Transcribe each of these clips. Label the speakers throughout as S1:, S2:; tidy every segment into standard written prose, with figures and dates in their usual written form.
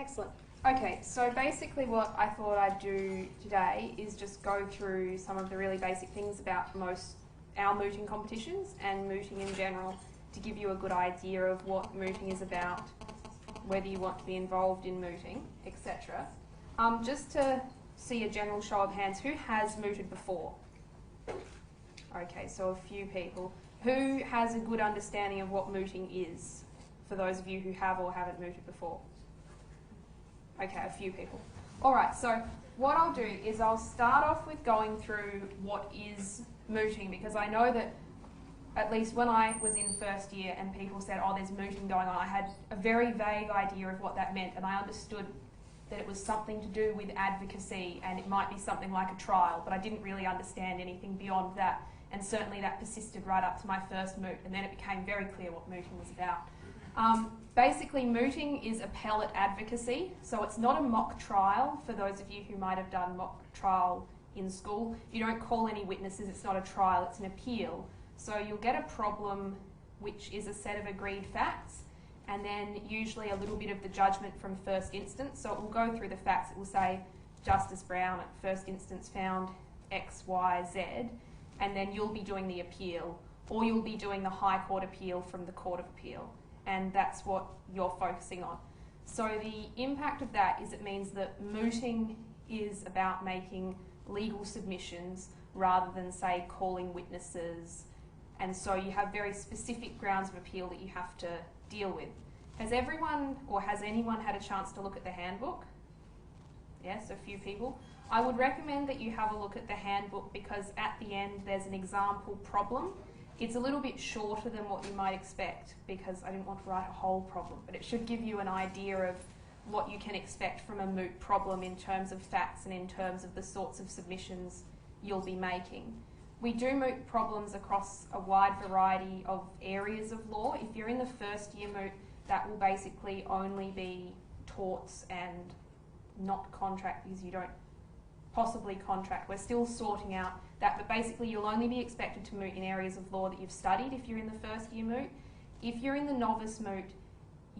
S1: Excellent. Okay, so basically what I thought I'd do today is just go through some of the really basic things about our mooting competitions and mooting in general to give you a good idea of what mooting is about, whether you want to be involved in mooting, etc. Just to see a general show of hands, who has mooted before? Okay, so a few people. Who has a good understanding of what mooting is, for those of you who have or haven't mooted before? Okay, a few people. All right, so what I'll do is I'll start off with going through what is mooting, because I know that at least when I was in first year and people said, oh, there's mooting going on, I had a very vague idea of what that meant, and I understood that it was something to do with advocacy and it might be something like a trial, but I didn't really understand anything beyond that, and certainly that persisted right up to my first moot, and then it became very clear what mooting was about. Basically, mooting is appellate advocacy, so it's not a mock trial. For those of you who might have done mock trial in school, you don't call any witnesses, it's not a trial, it's an appeal. So you'll get a problem which is a set of agreed facts, and then usually a little bit of the judgment from first instance. So it will go through the facts, it will say Justice Brown at first instance found X, Y, Z, and then you'll be doing the appeal, or you'll be doing the High Court appeal from the Court of Appeal. And that's what you're focusing on. So the impact of that is it means that mooting is about making legal submissions rather than, say, calling witnesses. And so you have very specific grounds of appeal that you have to deal with. Has everyone or has anyone had a chance to look at the handbook? Yes, a few people. I would recommend that you have a look at the handbook, because at the end there's an example problem. It's a little bit shorter than what you might expect, because I didn't want to write a whole problem, but it should give you an idea of what you can expect from a moot problem in terms of facts and in terms of the sorts of submissions you'll be making. We do moot problems across a wide variety of areas of law. If you're in the first year moot, that will basically only be torts and not contract, because you don't possibly contract. We're still sorting out that, but basically you'll only be expected to moot in areas of law that you've studied if you're in the first year moot. If you're in the novice moot,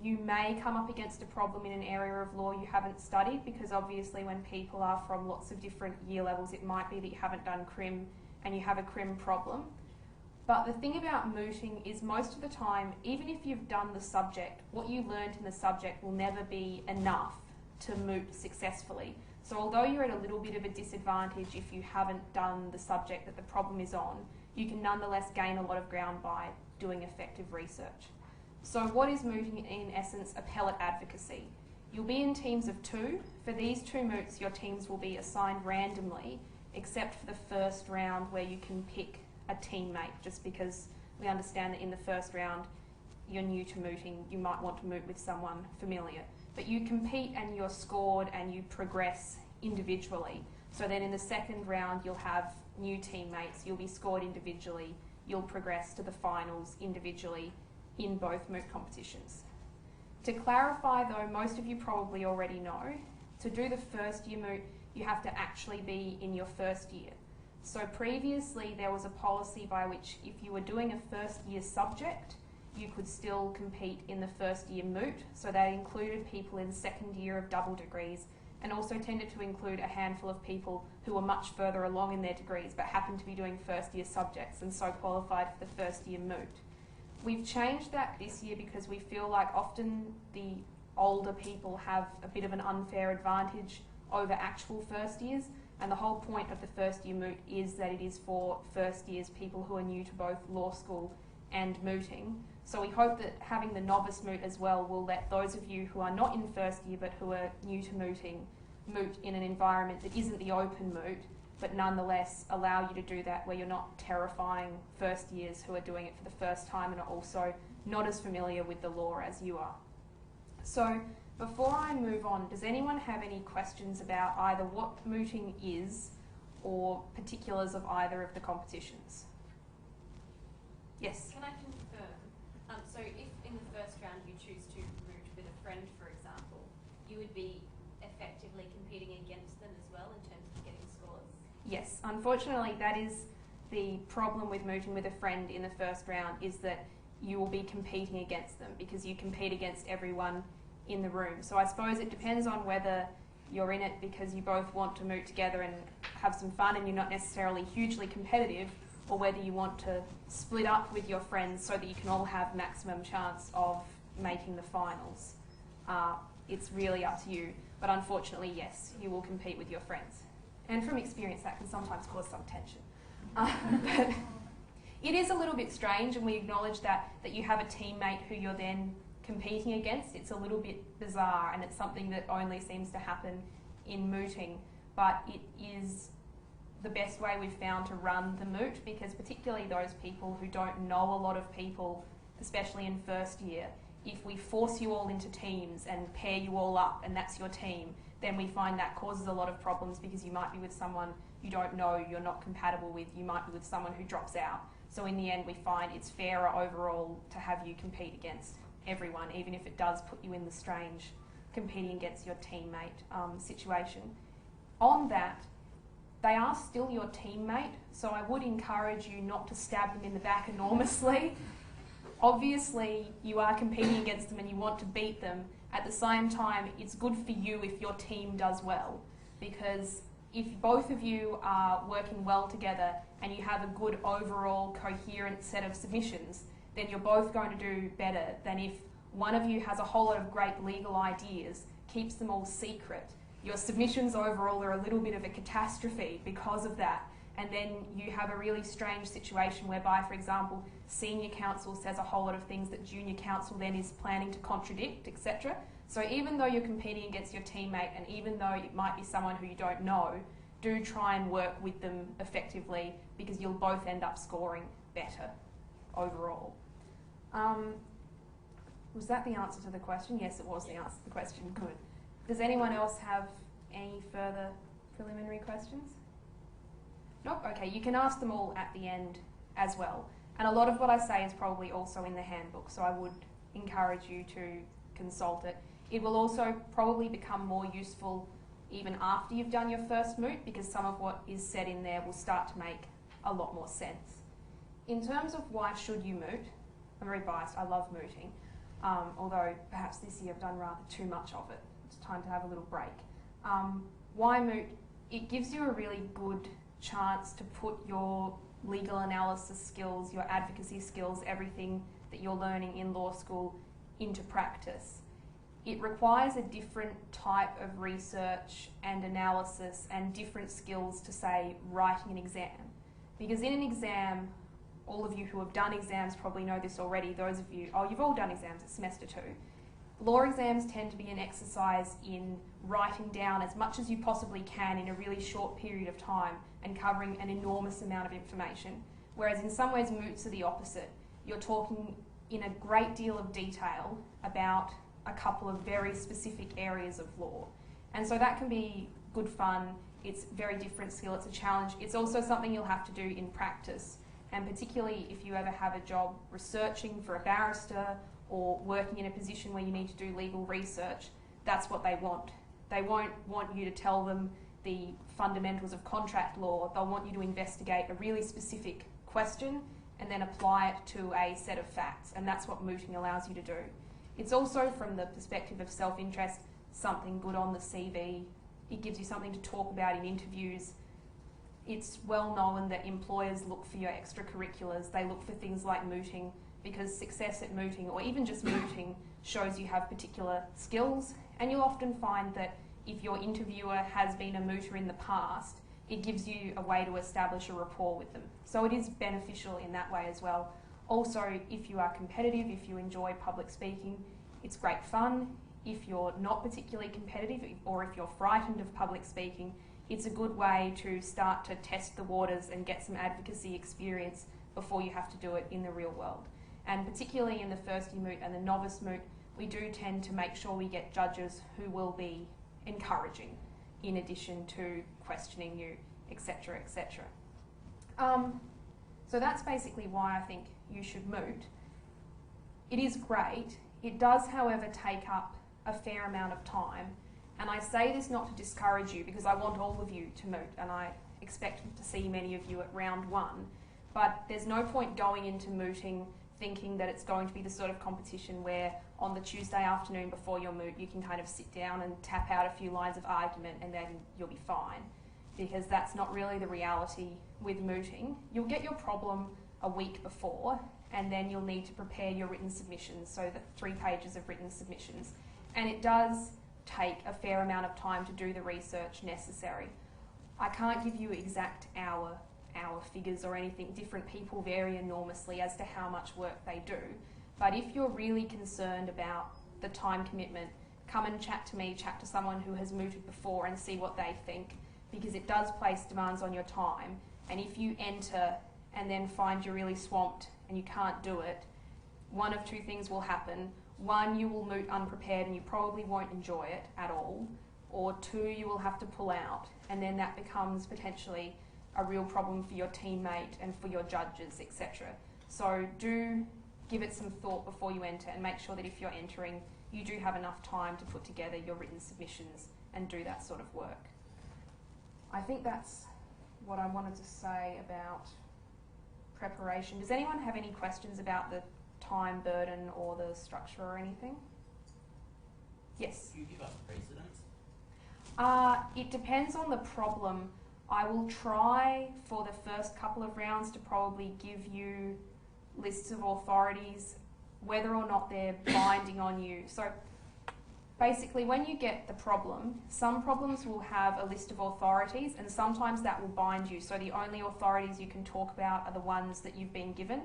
S1: you may come up against a problem in an area of law you haven't studied, because obviously when people are from lots of different year levels, it might be that you haven't done crim and you have a crim problem. But the thing about mooting is most of the time, even if you've done the subject, what you learned in the subject will never be enough to moot successfully. So although you're at a little bit of a disadvantage if you haven't done the subject that the problem is on, you can nonetheless gain a lot of ground by doing effective research. So what is mooting in essence? Appellate advocacy. You'll be in teams of 2. For these 2 moots, your teams will be assigned randomly, except for the first round where you can pick a teammate, just because we understand that in the first round you're new to mooting, you might want to moot with someone familiar. But you compete and you're scored and you progress individually. So then in the second round you'll have new teammates, you'll be scored individually, you'll progress to the finals individually in both moot competitions. To clarify though, most of you probably already know, to do the first year moot you have to actually be in your first year. So previously there was a policy by which if you were doing a first year subject, you could still compete in the first year moot. So that included people in second year of double degrees, and also tended to include a handful of people who were much further along in their degrees but happened to be doing first year subjects and so qualified for the first year moot. We've changed that this year because we feel like often the older people have a bit of an unfair advantage over actual first years, and the whole point of the first year moot is that it is for first years, people who are new to both law school and mooting. So we hope that having the novice moot as well will let those of you who are not in first year but who are new to mooting moot in an environment that isn't the open moot, but nonetheless allow you to do that where you're not terrifying first years who are doing it for the first time and are also not as familiar with the law as you are. So before I move on, does anyone have any questions about either what mooting is or particulars of either of the competitions? Yes?
S2: Can I confirm? So if in the first round you choose to moot with a friend, for example, you would be effectively competing against them as well in terms of getting scores?
S1: Yes. Unfortunately, that is the problem with mooting with a friend in the first round, is that you will be competing against them, because you compete against everyone in the room. So I suppose it depends on whether you're in it because you both want to moot together and have some fun and you're not necessarily hugely competitive, or whether you want to split up with your friends so that you can all have maximum chance of making the finals. It's really up to you, but unfortunately, yes, you will compete with your friends. And from experience, that can sometimes cause some tension. But it is a little bit strange, and we acknowledge that you have a teammate who you're then competing against. It's a little bit bizarre, and it's something that only seems to happen in mooting, but it is the best way we've found to run the moot, because particularly those people who don't know a lot of people, especially in first year, if we force you all into teams and pair you all up and that's your team, then we find that causes a lot of problems, because you might be with someone you don't know, you're not compatible with, you might be with someone who drops out. So in the end, we find it's fairer overall to have you compete against everyone, even if it does put you in the strange competing against your teammate situation. On that, they are still your teammate, so I would encourage you not to stab them in the back enormously. Obviously, you are competing against them and you want to beat them. At the same time, it's good for you if your team does well, because if both of you are working well together and you have a good overall coherent set of submissions, then you're both going to do better than if one of you has a whole lot of great legal ideas, keeps them all secret. Your submissions overall are a little bit of a catastrophe because of that. And then you have a really strange situation whereby, for example, senior counsel says a whole lot of things that junior counsel then is planning to contradict, etc. So even though you're competing against your teammate, and even though it might be someone who you don't know, do try and work with them effectively, because you'll both end up scoring better overall. Was that the answer to the question? Yes, it was the answer to the question. Good. Does anyone else have any further preliminary questions? Nope, okay, you can ask them all at the end as well. And a lot of what I say is probably also in the handbook, so I would encourage you to consult it. It will also probably become more useful even after you've done your first moot, because some of what is said in there will start to make a lot more sense. In terms of why should you moot, I'm very biased, I love mooting, although perhaps this year I've done rather too much of it. It's time to have a little break. Why moot? It gives you a really good chance to put your legal analysis skills, your advocacy skills, everything that you're learning in law school into practice. It requires a different type of research and analysis and different skills to, say, writing an exam. Because in an exam, all of you who have done exams probably know this already, those of you, oh, you've all done exams, it's semester 2. Law exams tend to be an exercise in writing down as much as you possibly can in a really short period of time and covering an enormous amount of information. Whereas in some ways moots are the opposite. You're talking in a great deal of detail about a couple of very specific areas of law. And so that can be good fun. It's a very different skill, it's a challenge. It's also something you'll have to do in practice. And particularly if you ever have a job researching for a barrister or working in a position where you need to do legal research, that's what they want. They won't want you to tell them the fundamentals of contract law. They'll want you to investigate a really specific question and then apply it to a set of facts, and that's what mooting allows you to do. It's also, from the perspective of self-interest, something good on the CV. It gives you something to talk about in interviews. It's well known that employers look for your extracurriculars. They look for things like mooting, because success at mooting, or even just mooting, shows you have particular skills. And you'll often find that if your interviewer has been a mooter in the past, it gives you a way to establish a rapport with them. So it is beneficial in that way as well. Also, if you are competitive, if you enjoy public speaking, it's great fun. If you're not particularly competitive, or if you're frightened of public speaking, it's a good way to start to test the waters and get some advocacy experience before you have to do it in the real world. And particularly in the first year moot and the novice moot, we do tend to make sure we get judges who will be encouraging in addition to questioning you, etc., etc. So that's basically why I think you should moot. It is great. It does, however, take up a fair amount of time. And I say this not to discourage you, because I want all of you to moot, and I expect to see many of you at round 1. But there's no point going into mooting thinking that it's going to be the sort of competition where on the Tuesday afternoon before your moot you can kind of sit down and tap out a few lines of argument and then you'll be fine, because that's not really the reality with mooting. You'll get your problem a week before and then you'll need to prepare your written submissions, so that 3 pages of written submissions. And it does take a fair amount of time to do the research necessary. I can't give you exact hour figures or anything. Different people vary enormously as to how much work they do. But if you're really concerned about the time commitment, come and chat to me, chat to someone who has mooted before and see what they think, because it does place demands on your time. And if you enter and then find you're really swamped and you can't do it, one of 2 things will happen. 1, you will moot unprepared and you probably won't enjoy it at all. Or 2, you will have to pull out, and then that becomes potentially a real problem for your teammate and for your judges, etc. So do give it some thought before you enter, and make sure that if you're entering, you do have enough time to put together your written submissions and do that sort of work. I think that's what I wanted to say about preparation. Does anyone have any questions about the time burden or the structure or anything? Yes?
S3: Do you give us precedence?
S1: It depends on the problem. I will try for the first couple of rounds to probably give you lists of authorities, whether or not they're binding on you. So basically, when you get the problem, some problems will have a list of authorities, and sometimes that will bind you. So the only authorities you can talk about are the ones that you've been given.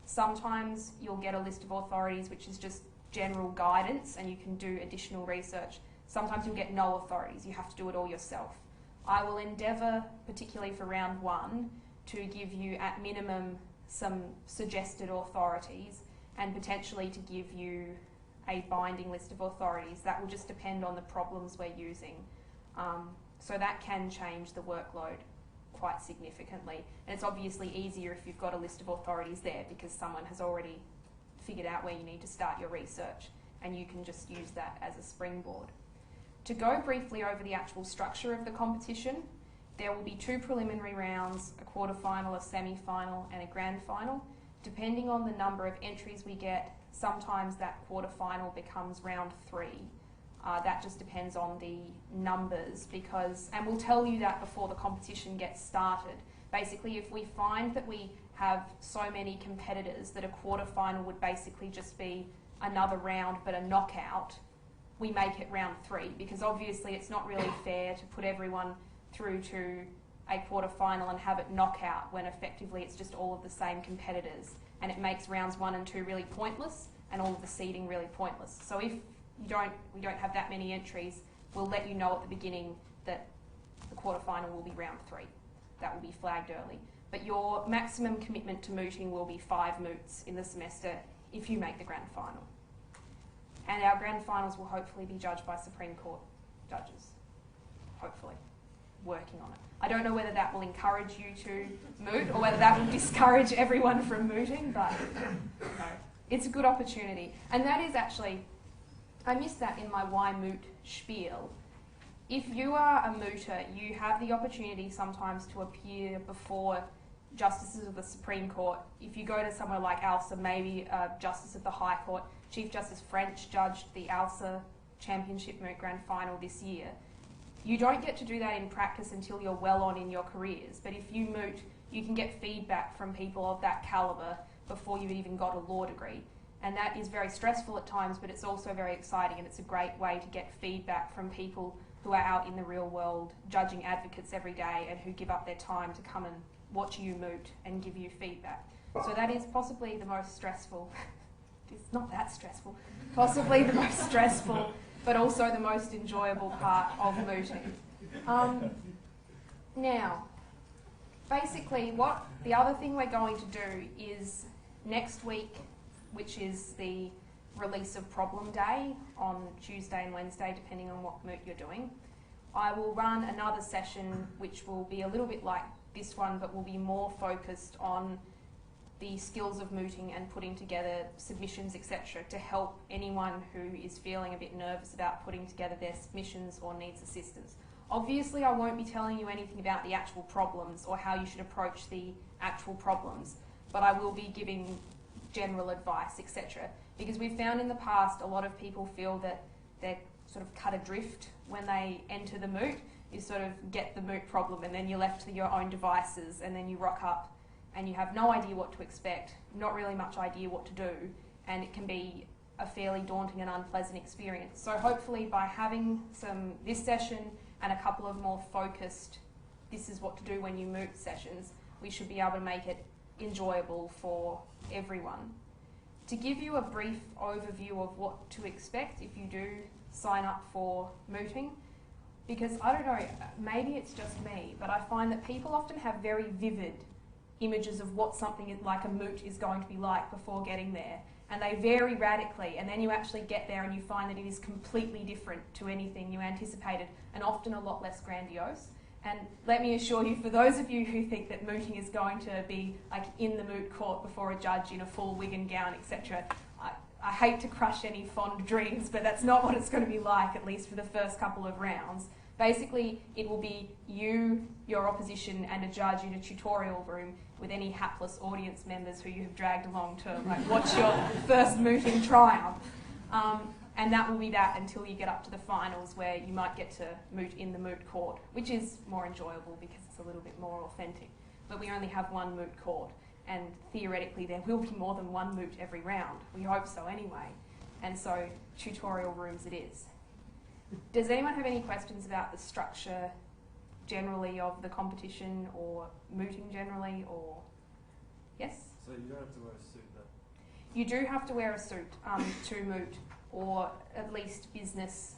S1: Sometimes you'll get a list of authorities which is just general guidance and you can do additional research. Sometimes you'll get no authorities, you have to do it all yourself. I will endeavour, particularly for round 1, to give you at minimum some suggested authorities, and potentially to give you a binding list of authorities. That will just depend on the problems we're using. So that can change the workload quite significantly. And it's obviously easier if you've got a list of authorities there, because someone has already figured out where you need to start your research, and you can just use that as a springboard. To go briefly over the actual structure of the competition, there will be 2 preliminary rounds, a quarterfinal, a semi-final and a grand final. Depending on the number of entries we get, sometimes that quarterfinal becomes round 3. That just depends on the numbers, and we'll tell you that before the competition gets started. Basically, if we find that we have so many competitors that a quarterfinal would basically just be another round but a knockout, we make it round 3, because obviously it's not really fair to put everyone through to a quarterfinal and have it knockout when effectively it's just all of the same competitors, and it makes rounds 1 and 2 really pointless and all of the seeding really pointless. So if we don't have that many entries, we'll let you know at the beginning that the quarterfinal will be round 3. That will be flagged early. But your maximum commitment to mooting will be 5 moots in the semester if you make the grand final. And our grand finals will hopefully be judged by Supreme Court judges. Hopefully. Working on it. I don't know whether that will encourage you to moot or whether that will discourage everyone from mooting, but no, it's a good opportunity. And that is actually, I missed that in my why moot spiel. If you are a mooter, you have the opportunity sometimes to appear before justices of the Supreme Court. If you go to somewhere like AULSS, maybe a justice of the High Court, Chief Justice French judged the AULSS Championship Moot Grand Final this year. You don't get to do that in practice until you're well on in your careers, but if you moot, you can get feedback from people of that calibre before you've even got a law degree. And that is very stressful at times, but it's also very exciting, and it's a great way to get feedback from people who are out in the real world judging advocates every day and who give up their time to come and watch you moot and give you feedback. So that is possibly the most stressful, it's not that stressful, possibly the most stressful, but also the most enjoyable part of mooting. Now, basically the other thing we're going to do is next week, which is the release of problem day on Tuesday and Wednesday, depending on what moot you're doing, I will run another session which will be a little bit like this one, but will be more focused on the skills of mooting and putting together submissions, etc., to help anyone who is feeling a bit nervous about putting together their submissions or needs assistance. Obviously, I won't be telling you anything about the actual problems or how you should approach the actual problems, but I will be giving general advice, etc. Because we've found in the past a lot of people feel that they're sort of cut adrift when they enter the moot. You sort of get the moot problem and then you're left to your own devices, and then you rock up and you have no idea what to expect, not really much idea what to do, and it can be a fairly daunting and unpleasant experience. So hopefully by having this session and a couple of more focused this is what to do when you moot sessions, we should be able to make it enjoyable for everyone. To give you a brief overview of what to expect if you do sign up for mooting, because I don't know, maybe it's just me, but I find that people often have very vivid images of what something like a moot is going to be like before getting there, and they vary radically, and then you actually get there and you find that it is completely different to anything you anticipated, and often a lot less grandiose. And let me assure you, for those of you who think that mooting is going to be like in the moot court before a judge in a full wig and gown, etc., I hate to crush any fond dreams, but that's not what it's going to be like, at least for the first couple of rounds. Basically, it will be you, your opposition, and a judge in a tutorial room with any hapless audience members who you have dragged along to like watch your first mooting triumph. And that will be that until you get up to the finals, where you might get to moot in the moot court, which is more enjoyable because it's a little bit more authentic. But we only have one moot court, and theoretically there will be more than one moot every round. We hope so anyway. And so tutorial rooms it is. Does anyone have any questions about the structure generally of the competition, or mooting generally, or... Yes?
S3: So you don't have to wear a suit then?
S1: You do have to wear a suit to moot, or at least business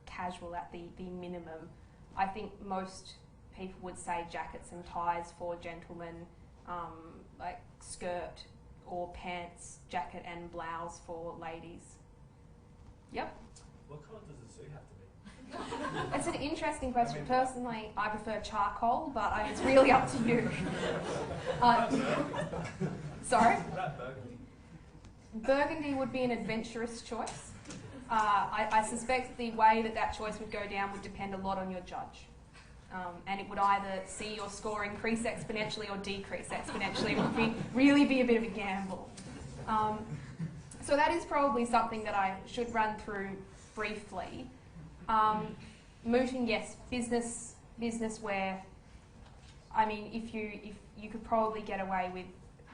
S1: casual at the minimum. I think most people would say jackets and ties for gentlemen, like skirt or pants, jacket and blouse for ladies. Yep.
S3: What colour does the suit have to be?
S1: It's an interesting question. Personally, I prefer charcoal, but it's really up to you. Sorry?
S3: That burgundy.
S1: Burgundy would be an adventurous choice. I suspect the way that choice would go down would depend a lot on your judge. And it would either see your score increase exponentially or decrease exponentially. It would really be a bit of a gamble. So that is probably something that I should run through briefly. Mooting, yes, business wear. I mean, if you could probably get away with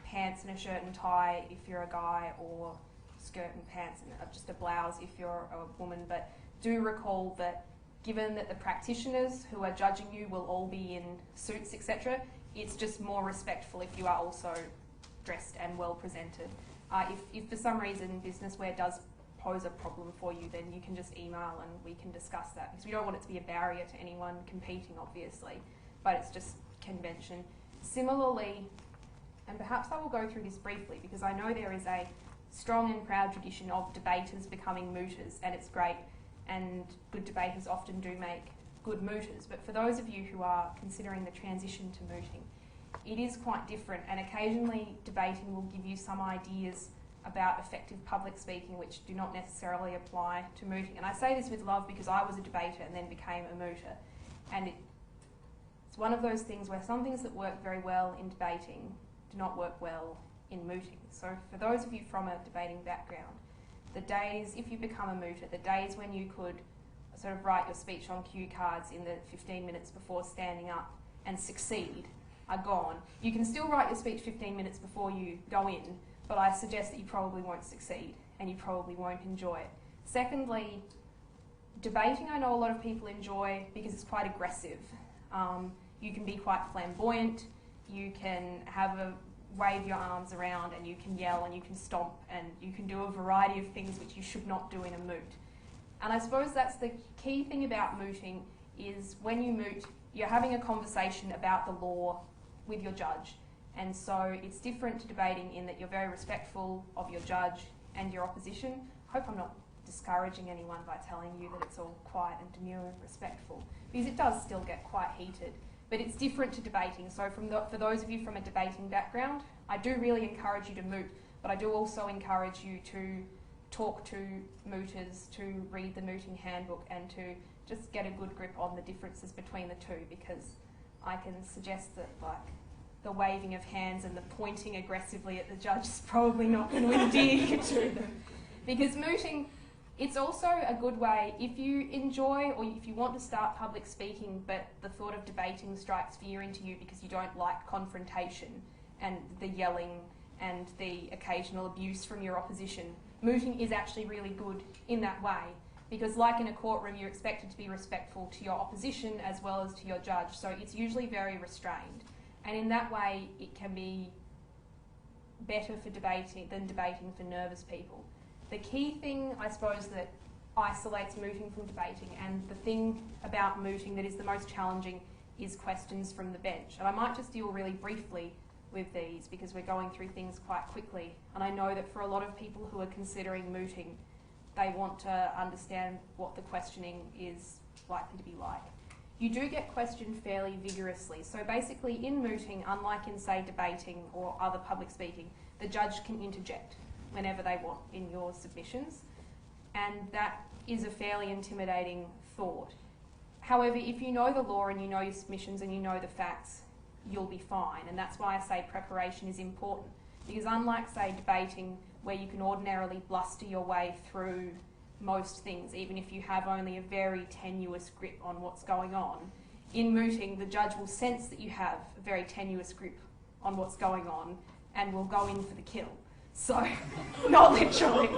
S1: pants and a shirt and tie if you're a guy, or skirt and pants and just a blouse if you're a woman. But do recall that given that the practitioners who are judging you will all be in suits, etc., it's just more respectful if you are also dressed and well presented. If for some reason business wear does pose a problem for you, then you can just email and we can discuss that, because we don't want it to be a barrier to anyone competing, obviously, but it's just convention. Similarly, and perhaps I will go through this briefly because I know there is a strong and proud tradition of debaters becoming mooters, and it's great, and good debaters often do make good mooters. But for those of you who are considering the transition to mooting, it is quite different, and occasionally debating will give you some ideas about effective public speaking which do not necessarily apply to mooting. And I say this with love because I was a debater and then became a mooter, and it's one of those things where some things that work very well in debating do not work well in mooting. So for those of you from a debating background, the days, if you become a mooter, the days when you could sort of write your speech on cue cards in the 15 minutes before standing up and succeed are gone. You can still write your speech 15 minutes before you go in, but I suggest that you probably won't succeed and you probably won't enjoy it. Secondly, debating I know a lot of people enjoy because it's quite aggressive. You can be quite flamboyant, you can wave your arms around, and you can yell and you can stomp and you can do a variety of things which you should not do in a moot. And I suppose that's the key thing about mooting, is when you moot, you're having a conversation about the law with your judge. And so it's different to debating in that you're very respectful of your judge and your opposition. I hope I'm not discouraging anyone by telling you that it's all quiet and demure and respectful, because it does still get quite heated. But it's different to debating. So for those of you from a debating background, I do really encourage you to moot, but I do also encourage you to talk to mooters, to read the mooting handbook, and to just get a good grip on the differences between the two, because I can suggest that, like, the waving of hands and the pointing aggressively at the judge is probably not going to endear you to them. Because mooting, it's also a good way, if you enjoy or if you want to start public speaking but the thought of debating strikes fear into you because you don't like confrontation and the yelling and the occasional abuse from your opposition, mooting is actually really good in that way. Because like in a courtroom, you're expected to be respectful to your opposition as well as to your judge, so it's usually very restrained. And in that way, it can be better for debating than debating for nervous people. The key thing, I suppose, that isolates mooting from debating, and the thing about mooting that is the most challenging, is questions from the bench. And I might just deal really briefly with these because we're going through things quite quickly. And I know that for a lot of people who are considering mooting, they want to understand what the questioning is likely to be like. You do get questioned fairly vigorously. So basically in mooting, unlike in, say, debating or other public speaking, the judge can interject whenever they want in your submissions. And that is a fairly intimidating thought. However, if you know the law and you know your submissions and you know the facts, you'll be fine. And that's why I say preparation is important. Because unlike, say, debating, where you can ordinarily bluster your way through most things, even if you have only a very tenuous grip on what's going on, in mooting, the judge will sense that you have a very tenuous grip on what's going on and will go in for the kill. So, not literally.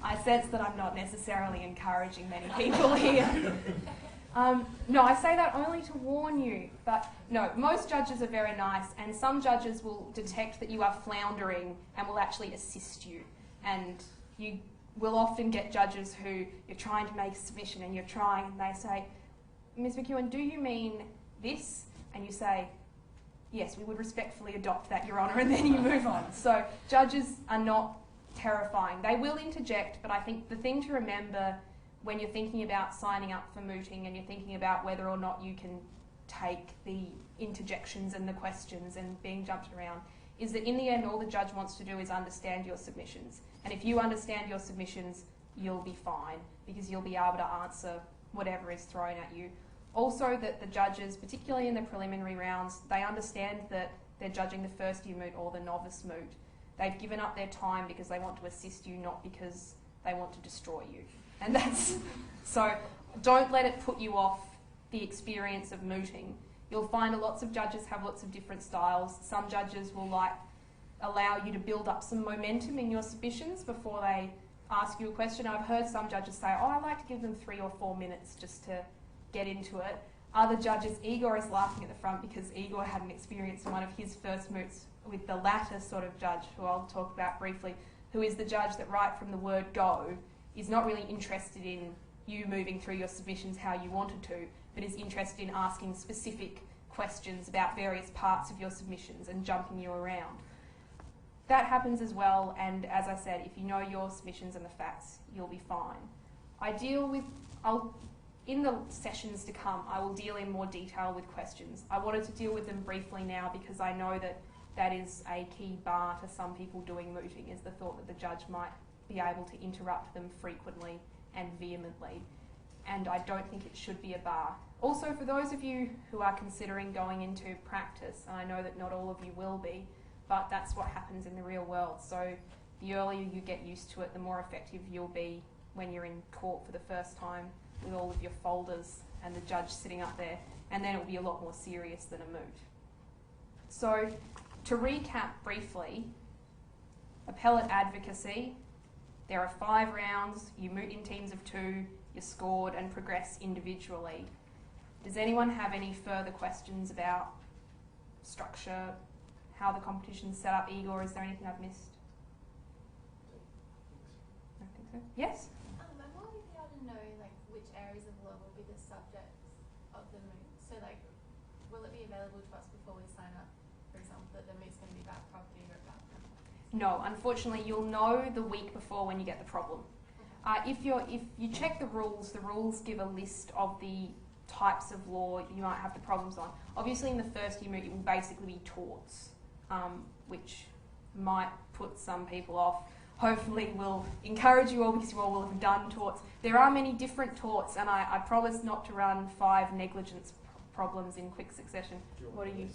S1: I sense that I'm not necessarily encouraging many people here. No, I say that only to warn you, but no, most judges are very nice, and some judges will detect that you are floundering and will actually assist you. And you will often get judges who you're trying to make a submission and you're trying, and they say, Ms. McEwen, do you mean this? And you say, yes, we would respectfully adopt that, Your Honour, and then you move on. So judges are not terrifying. They will interject, but I think the thing to remember when you're thinking about signing up for mooting and you're thinking about whether or not you can take the interjections and the questions and being jumped around, is that in the end all the judge wants to do is understand your submissions. And if you understand your submissions, you'll be fine, because you'll be able to answer whatever is thrown at you. Also that the judges, particularly in the preliminary rounds, they understand that they're judging the first year moot or the novice moot. They've given up their time because they want to assist you, not because they want to destroy you. And that's, so don't let it put you off the experience of mooting. You'll find lots of judges have lots of different styles. Some judges will allow you to build up some momentum in your submissions before they ask you a question. I've heard some judges say, oh, I like to give them 3 or 4 minutes just to get into it. Other judges, Igor is laughing at the front because Igor had an experience in one of his first moots with the latter sort of judge, who I'll talk about briefly, who is the judge that right from the word go is not really interested in you moving through your submissions how you wanted to, but is interested in asking specific questions about various parts of your submissions and jumping you around. That happens as well, and as I said, if you know your submissions and the facts, you'll be fine. In the sessions to come, I will deal in more detail with questions. I wanted to deal with them briefly now because I know that that is a key bar to some people doing mooting, is the thought that the judge might be able to interrupt them frequently and vehemently. And I don't think it should be a bar. Also, for those of you who are considering going into practice, and I know that not all of you will be, but that's what happens in the real world. So the earlier you get used to it, the more effective you'll be when you're in court for the first time with all of your folders and the judge sitting up there, and then it'll be a lot more serious than a moot. So to recap briefly, appellate advocacy, there are 5 rounds, you moot in teams of 2, you're scored and progress individually. Does anyone have any further questions about structure, how the competition's set up? Igor, is there anything I've missed? I don't think so. Yes?
S4: And will we be able to know which areas of law will be the subjects of the moot? So will it be available to us before we sign up, for example, that the moot's going to be about property or about criminal?
S1: No, unfortunately you'll know the week before when you get the problem.
S4: Okay.
S1: If you check the rules give a list of the types of law you might have the problems on. Obviously in the first year moot it will basically be torts, which might put some people off. Hopefully will encourage you all because you all will have done torts. There are many different torts, and I promise not to run 5 negligence problems in quick succession. What are you?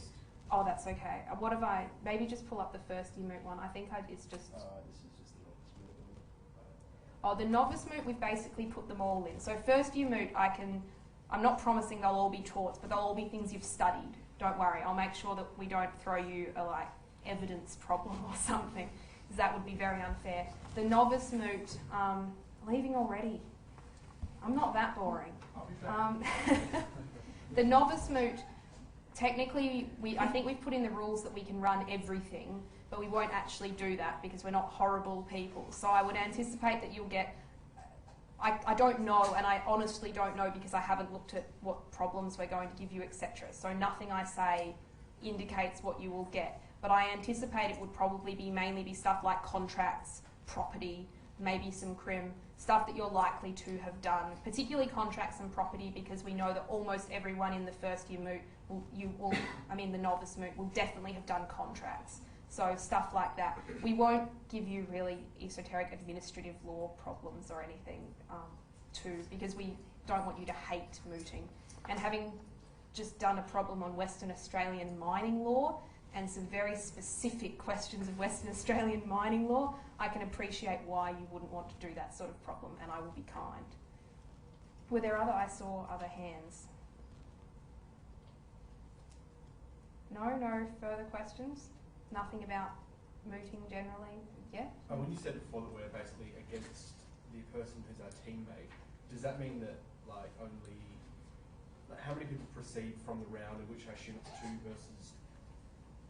S1: Oh, that's okay. What have I? Maybe just pull up the first year moot one. I think it's just.
S5: This is just the novice moot.
S1: Oh, the novice moot, we've basically put them all in. So first year moot, I'm not promising they'll all be torts, but they'll all be things you've studied. Don't worry, I'll make sure that we don't throw you a evidence problem or something, because that would be very unfair. The novice moot, leaving already. I'm not that boring.
S5: I'll be back.
S1: The novice moot, technically, I think we've put in the rules that we can run everything, but we won't actually do that because we're not horrible people. So I would anticipate that you'll get, I don't know, and I honestly don't know because I haven't looked at what problems we're going to give you, etc. So nothing I say indicates what you will get. But I anticipate it would probably be mainly be stuff like contracts, property, maybe some crim, stuff that you're likely to have done, particularly contracts and property, because we know that almost everyone in the first year moot, the novice moot, will definitely have done contracts. So stuff like that. We won't give you really esoteric administrative law problems or anything because we don't want you to hate mooting. And having just done a problem on Western Australian mining law and some very specific questions of Western Australian mining law, I can appreciate why you wouldn't want to do that sort of problem, and I will be kind. I saw other hands. No further questions? Nothing about mooting generally? Yeah?
S5: When you said before that we're basically against the person who's our teammate, does that mean that only how many people proceed from the round in which I assume it's 2 versus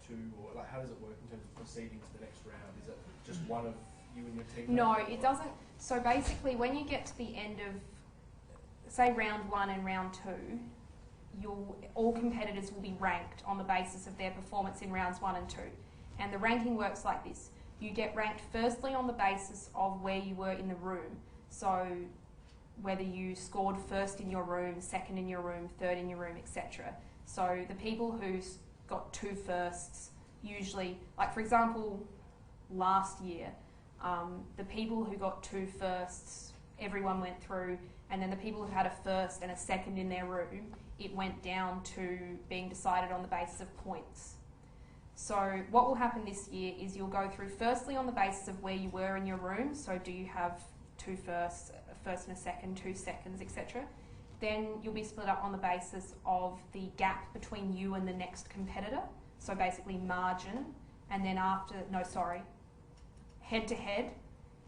S5: 2, or how does it work in terms of proceeding to the next round? Is it just one of you and your team?
S1: No, it doesn't. So basically, when you get to the end of, say, round 1 and round 2, all competitors will be ranked on the basis of their performance in rounds 1 and 2. And the ranking works like this. You get ranked firstly on the basis of where you were in the room. So whether you scored first in your room, second in your room, third in your room, etc. So the people who got 2 firsts, usually, for example, last year, the people who got 2 firsts, everyone went through, and then the people who had a first and a second in their room, it went down to being decided on the basis of points. So what will happen this year is you'll go through firstly on the basis of where you were in your room, so do you have 2 firsts, a first and a second, 2 seconds, etc. Then you'll be split up on the basis of the gap between you and the next competitor, so basically margin, and then head to head,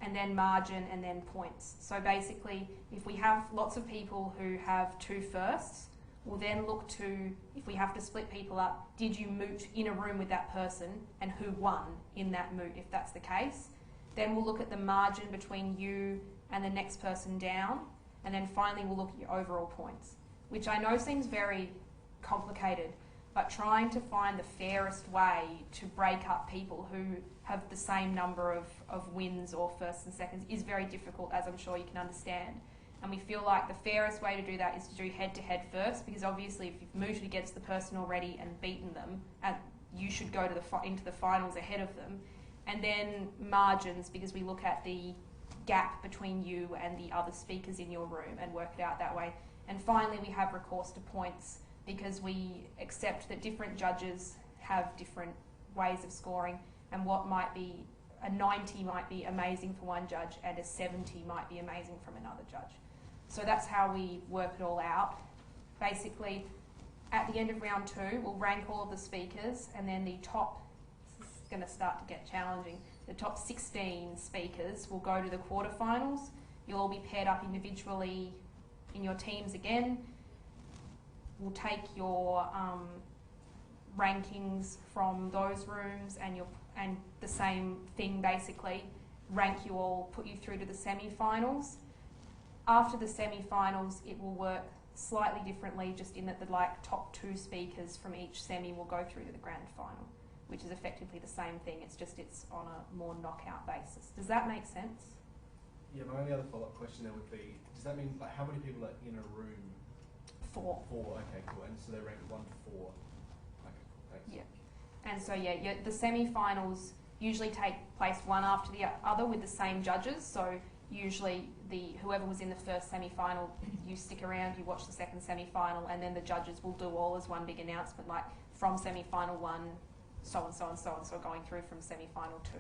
S1: and then margin, and then points. So basically, if we have lots of people who have 2 firsts, we'll then look to, if we have to split people up, did you moot in a room with that person, and who won in that moot, if that's the case. Then we'll look at the margin between you and the next person down, and then finally we'll look at your overall points, which I know seems very complicated, but trying to find the fairest way to break up people who have the same number of wins or firsts and seconds is very difficult, as I'm sure you can understand. And we feel like the fairest way to do that is to do head-to-head first, because obviously if you've mooted against the person already and beaten them, you should go to into the finals ahead of them. And then margins, because we look at the gap between you and the other speakers in your room and work it out that way. And finally, we have recourse to points, because we accept that different judges have different ways of scoring, and what might be a 90 might be amazing for one judge and a 70 might be amazing from another judge. So that's how we work it all out. Basically, at the end of round 2, we'll rank all of the speakers, and then the top, this is going to start to get challenging, the top 16 speakers will go to the quarterfinals. You'll all be paired up individually in your teams again. We'll take your rankings from those rooms and the same thing basically, rank you all, put you through to the semi-finals. After the semi-finals, it will work slightly differently, just in that the top 2 speakers from each semi will go through to the grand final, which is effectively the same thing, it's on a more knockout basis. Does that make sense?
S5: Yeah, my only other follow-up question there would be, does that mean how many people are in a room?
S1: 4.
S5: 4, okay, cool. And so they're ranked 1 to 4. Okay, thanks.
S1: Yeah. And so the semi-finals usually take place one after the other with the same judges. So usually whoever was in the first semi-final, you stick around, you watch the second semi-final, and then the judges will do all as one big announcement, like from semi-final 1, so and so and so and so, going through from semi-final 2,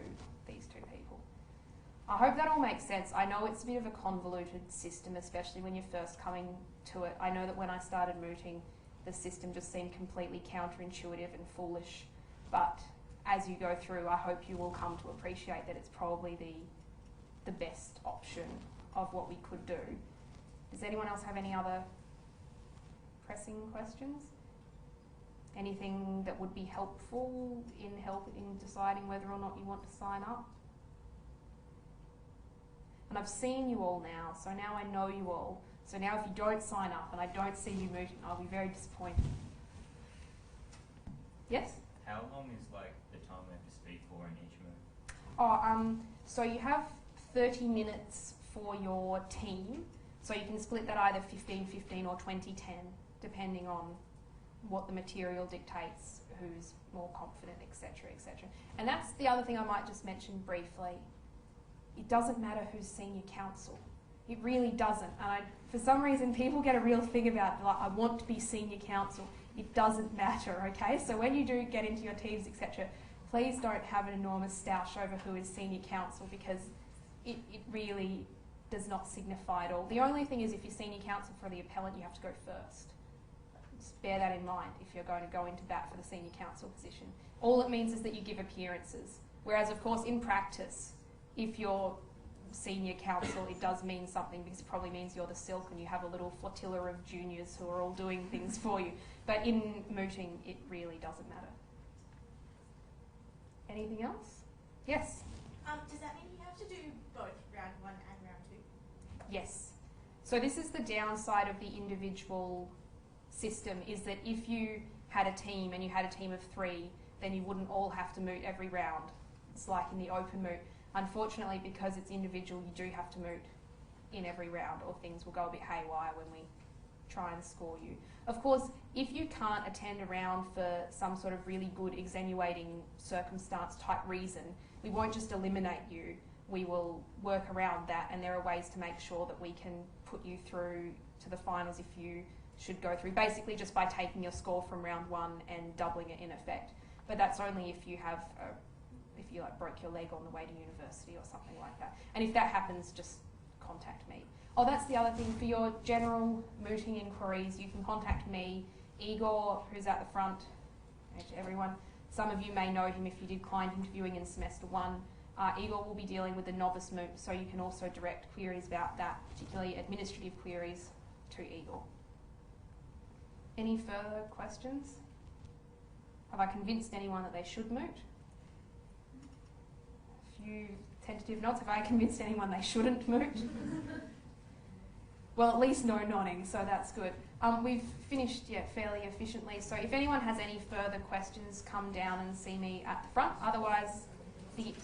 S1: these 2 people. I hope that all makes sense. I know it's a bit of a convoluted system, especially when you're first coming to it. I know that when I started mooting, the system just seemed completely counterintuitive and foolish, but as you go through, I hope you will come to appreciate that it's probably the best option of what we could do. Does anyone else have any other pressing questions? Anything that would be helpful in deciding whether or not you want to sign up? And I've seen you all now, so now I know you all. So now if you don't sign up and I don't see you mooting, I'll be very disappointed. Yes?
S6: How long is like the time we have to speak for in each moot?
S1: So you have 30 minutes for your team. So you can split that either 15-15 or 20-10, depending on what the material dictates, who's more confident, etc., etc. And that's the other thing I might just mention briefly. It doesn't matter who's senior counsel. It really doesn't. And for some reason, people get a real thing about, like, I want to be senior counsel. It doesn't matter, okay? So when you do get into your teams, etc., please don't have an enormous stoush over who is senior counsel, because it really does not signify at all. The only thing is, if you're senior counsel for the appellant, you have to go first. Just bear that in mind if you're going to go into bat for the senior counsel position. All it means is that you give appearances. Whereas, of course, in practice, if you're senior counsel, it does mean something, because it probably means you're the silk and you have a little flotilla of juniors who are all doing things for you. But in mooting, it really doesn't matter. Anything else? Yes?
S7: Does that mean you have to do both round 1 and round 2?
S1: Yes. So this is the downside of the individual system, is that if you had a team and you had a team of 3, then you wouldn't all have to moot every round. It's like in the open moot. Unfortunately, because it's individual, you do have to moot in every round, or things will go a bit haywire when we try and score you. Of course, if you can't attend a round for some sort of really good extenuating circumstance type reason, we won't just eliminate you. We will work around that, and there are ways to make sure that we can put you through to the finals if you should go through, basically just by taking your score from round 1 and doubling it in effect. But that's only if you have if you like broke your leg on the way to university or something like that. And if that happens, just contact me. Oh, that's the other thing. For your general mooting inquiries, you can contact me, Igor, who's at the front, everyone. Some of you may know him if you did client interviewing in semester 1. Igor will be dealing with the novice moot, so you can also direct queries about that, particularly administrative queries, to Igor. Any further questions? Have I convinced anyone that they should moot? A few tentative nods. Have I convinced anyone they shouldn't moot? Well, at least no nodding, so that's good. We've finished fairly efficiently, so if anyone has any further questions, come down and see me at the front. Otherwise,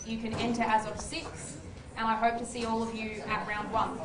S1: you can enter as of 6, and I hope to see all of you at round 1.